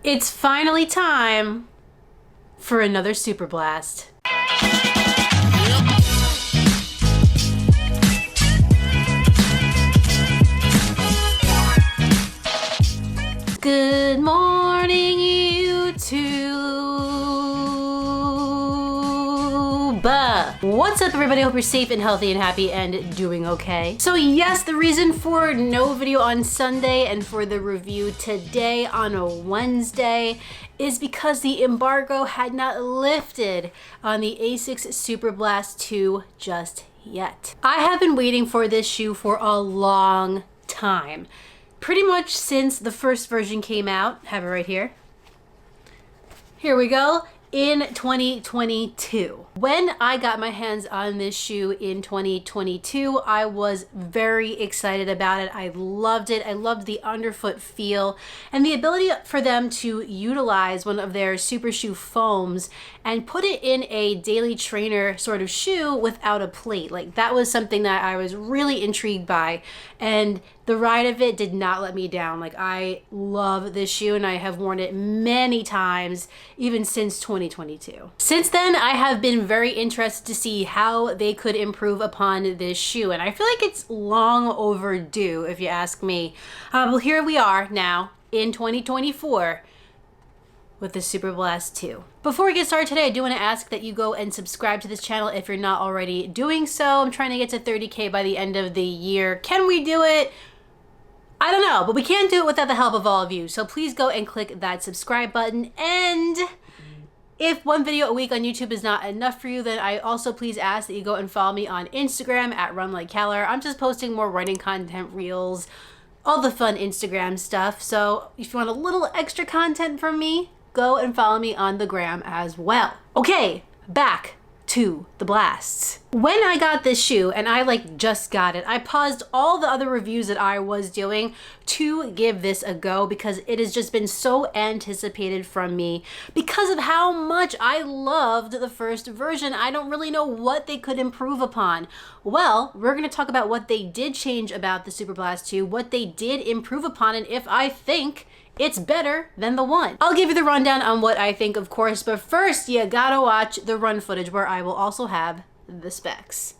It's finally time for another Superblast. Good morning, YouTube. What's up, everybody? I hope you're safe and healthy and happy and doing okay. So yes, the reason for no video on Sunday and for the review today on a Wednesday is because the embargo had not lifted on the Asics Superblast 2 just yet. I have been waiting for this shoe for a long time. Pretty much since the first version came out. Have it right here. Here we go. In 2022. When I got my hands on this shoe in 2022, I was very excited about it. I loved it. I loved the underfoot feel and the ability for them to utilize one of their super shoe foams and put it in a daily trainer sort of shoe without a plate. Like, that was something that I was really intrigued by, and the ride of it did not let me down. Like, I love this shoe and I have worn it many times, even since 2022. Since then, I have been very interested to see how they could improve upon this shoe, and I feel like it's long overdue, if you ask me. Well, here we are now in 2024 with the Superblast 2. Before we get started today, I do want to ask that you go and subscribe to this channel if you're not already doing so. I'm trying to get to 30K by the end of the year. Can we do it? I don't know, but we can't do it without the help of all of you. So please go and click that subscribe button. And if one video a week on YouTube is not enough for you, then I also please ask that you go and follow me on Instagram at RunLikeKeller. I'm just posting more running content, reels, all the fun Instagram stuff. So if you want a little extra content from me, go and follow me on the gram as well. Okay, back to the blasts. When I got this shoe, and I just got it, I paused all the other reviews that I was doing to give this a go because it has just been so anticipated from me because of how much I loved the first version. I don't really know what they could improve upon. Well, we're going to talk about what they did change about the Superblast 2, what they did improve upon, and if I think it's better than the one. I'll give you the rundown on what I think, of course, but first you gotta watch the run footage where I will also have the specs.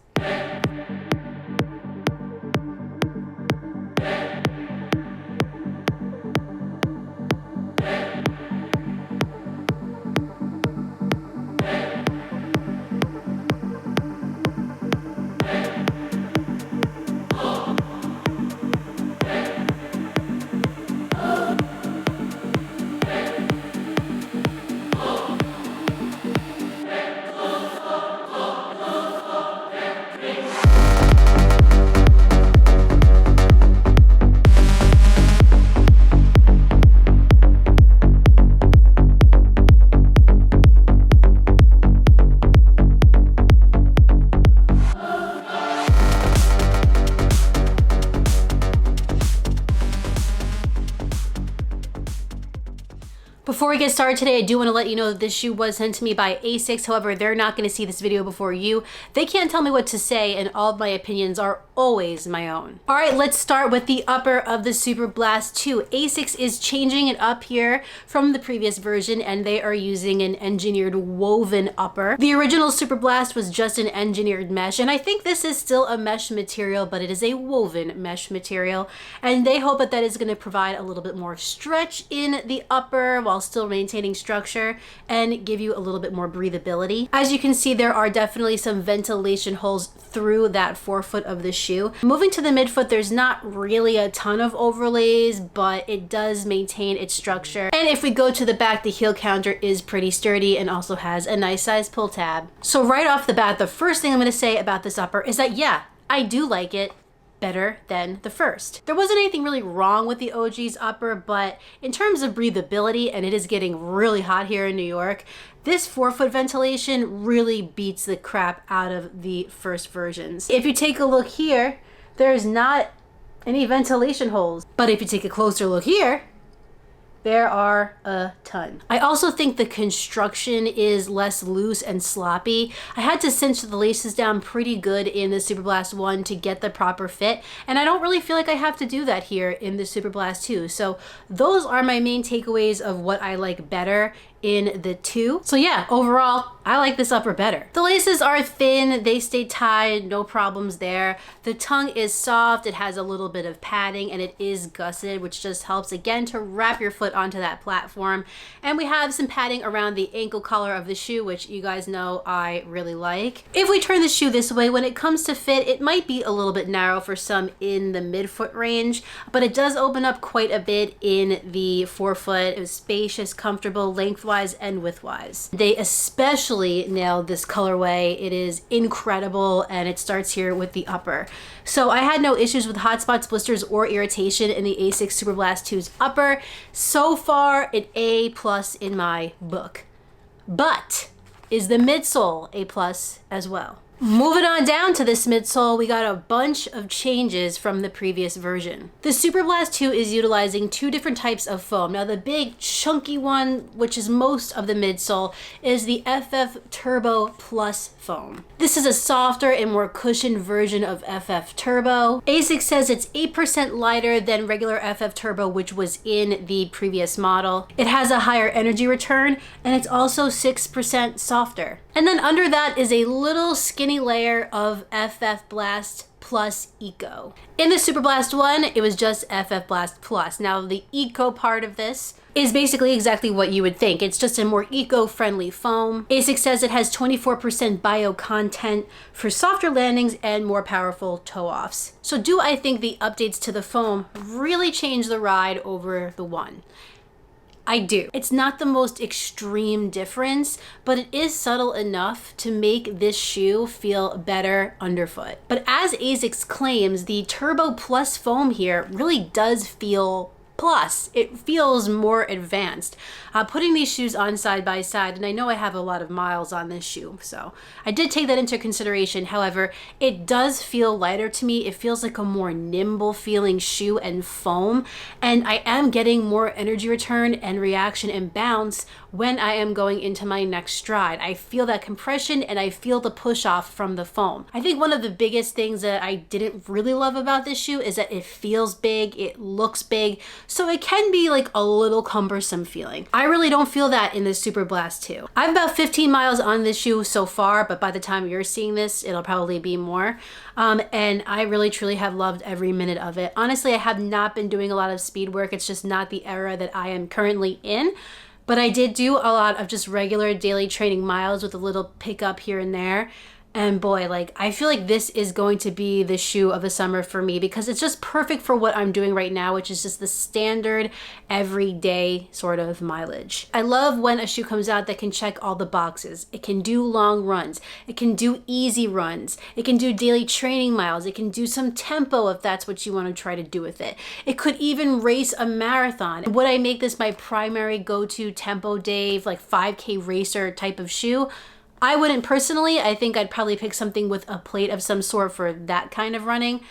Before we get started today, I do want to let you know that this shoe was sent to me by Asics. However, they're not going to see this video before you. They can't tell me what to say, and all of my opinions are always my own. All right, let's start with the upper of the Superblast 2. Asics is changing it up here from the previous version, and they are using an engineered woven upper. The original Superblast was just an engineered mesh, and I think this is still a mesh material, but it is a woven mesh material, and they hope that that is going to provide a little bit more stretch in the upper while still maintaining structure and give you a little bit more breathability. As you can see, there are definitely some ventilation holes through that forefoot of the shoe. Moving to the midfoot, there's not really a ton of overlays, but it does maintain its structure. And if we go to the back, the heel counter is pretty sturdy and also has a nice size pull tab. So right off the bat, the first thing I'm going to say about this upper is that, yeah, I do like it better than the first. There wasn't anything really wrong with the OG's upper, but in terms of breathability, and it is getting really hot here in New York, this forefoot ventilation really beats the crap out of the first versions. If you take a look here, there's not any ventilation holes. But if you take a closer look here, There are a ton. I also think the construction is less loose and sloppy. I had to cinch the laces down pretty good in the Superblast 1 to get the proper fit, and I don't really feel like I have to do that here in the Superblast 2. So those are my main takeaways of what I like better in the 2. So yeah, overall, I like this upper better. The laces are thin, they stay tied, no problems there. The tongue is soft, it has a little bit of padding, and it is gusseted, which just helps again to wrap your foot onto that platform. And we have some padding around the ankle collar of the shoe, which you guys know I really like. If we turn the shoe this way, when it comes to fit, it might be a little bit narrow for some in the midfoot range, but it does open up quite a bit in the forefoot. It was spacious, comfortable, lengthwise and widthwise. They especially nailed this colorway. It is incredible, and it starts here with the upper. So I had no issues with hot spots, blisters, or irritation in the Asics Superblast 2's upper. So far, an A+ in my book. But is the midsole A+ as well? Moving on down to this midsole, we got a bunch of changes from the previous version. The Superblast 2 is utilizing 2 different types of foam. Now the big chunky one, which is most of the midsole, is the FF Turbo Plus foam. This is a softer and more cushioned version of FF Turbo. Asics says it's 8% lighter than regular FF Turbo, which was in the previous model. It has a higher energy return, and it's also 6% softer. And then under that is a little skinny layer of FF Blast Plus Eco. In the Superblast 1, it was just FF Blast Plus. Now the Eco part of this is basically exactly what you would think. It's just a more eco-friendly foam. Asics says it has 24% bio content for softer landings and more powerful toe-offs. So do I think the updates to the foam really change the ride over the 1? I do. It's not the most extreme difference, but it is subtle enough to make this shoe feel better underfoot. But as Asics claims, the Turbo Plus foam here really does feel plus. It feels more advanced. Putting these shoes on side by side, and I know I have a lot of miles on this shoe, so I did take that into consideration. However, it does feel lighter to me. It feels like a more nimble feeling shoe and foam, and I am getting more energy return and reaction and bounce when I am going into my next stride. I feel that compression and I feel the push off from the foam. I think one of the biggest things that I didn't really love about this shoe is that it feels big, it looks big, so it can be like a little cumbersome feeling. I really don't feel that in the Superblast 2. I have about 15 miles on this shoe so far, but by the time you're seeing this, it'll probably be more. And I really truly have loved every minute of it. Honestly, I have not been doing a lot of speed work. It's just not the era that I am currently in. But I did do a lot of just regular daily training miles with a little pickup here and there. And boy, like, I feel like this is going to be the shoe of the summer for me because it's just perfect for what I'm doing right now, which is just the standard everyday sort of mileage. I love when a shoe comes out that can check all the boxes. It can do long runs. It can do easy runs. It can do daily training miles. It can do some tempo if that's what you want to try to do with it. It could even race a marathon. Would I make this my primary go-to tempo day, like 5K racer type of shoe? I wouldn't personally. I think I'd probably pick something with a plate of some sort for that kind of running.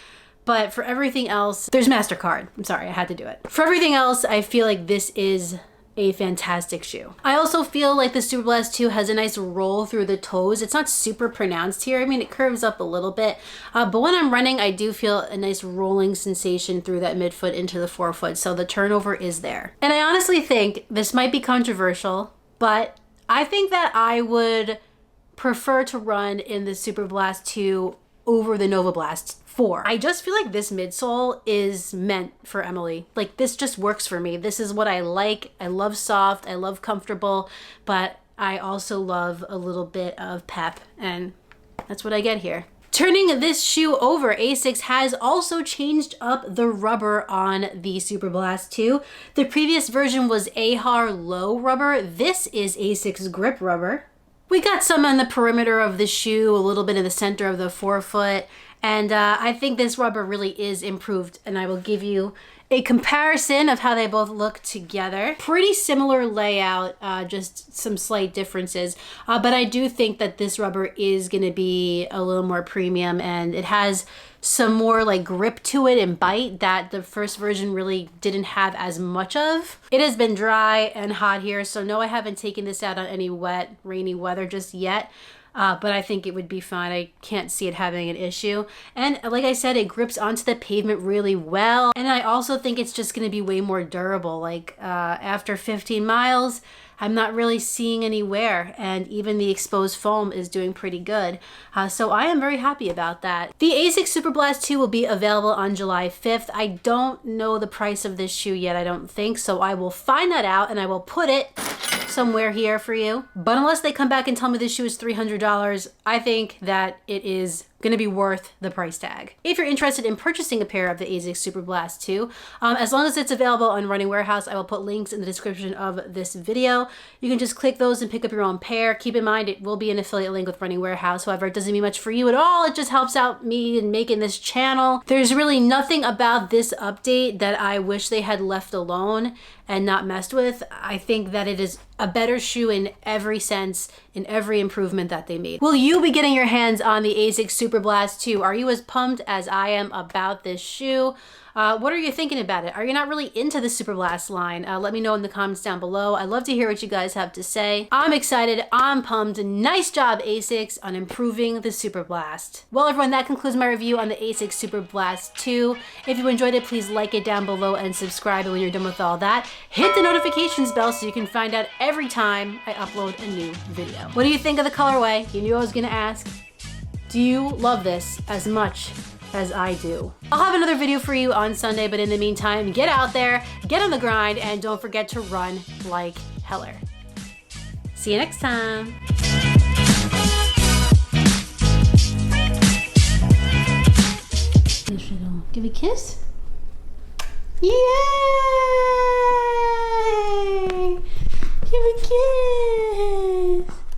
But for everything else, there's MasterCard. I'm sorry, I had to do it. For everything else, I feel like this is a fantastic shoe. I also feel like the Superblast 2 has a nice roll through the toes. It's not super pronounced here. I mean, it curves up a little bit, but when I'm running, I do feel a nice rolling sensation through that midfoot into the forefoot. So the turnover is there. And I honestly think this might be controversial, but I think that I would prefer to run in the Superblast 2 over the Novablast 4. I just feel like this midsole is meant for Emily. Like, this just works for me. This is what I like. I love soft, I love comfortable, but I also love a little bit of pep, and that's what I get here. Turning this shoe over, Asics has also changed up the rubber on the Superblast 2. The previous version was AHAR low rubber. This is Asics grip rubber. We got some on the perimeter of the shoe, a little bit in the center of the forefoot, and I think this rubber really is improved, and I will give you a comparison of how they both look together. Pretty similar layout, just some slight differences. But I do think that this rubber is gonna be a little more premium, and it has some more like grip to it and bite that the first version really didn't have as much of. It has been dry and hot here, so no, I haven't taken this out on any wet, rainy weather just yet. But I think it would be fine. I can't see it having an issue. And like I said, it grips onto the pavement really well. And I also think it's just gonna be way more durable. Like after 15 miles, I'm not really seeing any wear, and even the exposed foam is doing pretty good. So I am very happy about that. The Asics Superblast 2 will be available on July 5th. I don't know the price of this shoe yet, I don't think, so I will find that out and I will put it somewhere here for you. But unless they come back and tell me this shoe is $300, I think that it is gonna be worth the price tag. If you're interested in purchasing a pair of the Asics Superblast 2, as long as it's available on Running Warehouse, I will put links in the description of this video. You can just click those and pick up your own pair. Keep in mind, it will be an affiliate link with Running Warehouse. However, it doesn't mean much for you at all. It just helps out me in making this channel. There's really nothing about this update that I wish they had left alone and not messed with. I think that it is a better shoe in every sense, in every improvement that they made. Will you be getting your hands on the Asics Superblast 2? Are you as pumped as I am about this shoe? What are you thinking about it? Are you not really into the Superblast line? Let me know in the comments down below. I'd love to hear what you guys have to say. I'm excited, I'm pumped. Nice job, Asics, on improving the Superblast. Well, everyone, that concludes my review on the Asics Superblast 2. If you enjoyed it, please like it down below and subscribe. And when you're done with all that, hit the notifications bell so you can find out every time I upload a new video. What do you think of the colorway? You knew I was gonna ask. Do you love this as much as I do? I'll have another video for you on Sunday, but in the meantime, get out there, get on the grind, and don't forget to run like Heller. See you next time. Give a kiss? Yeah!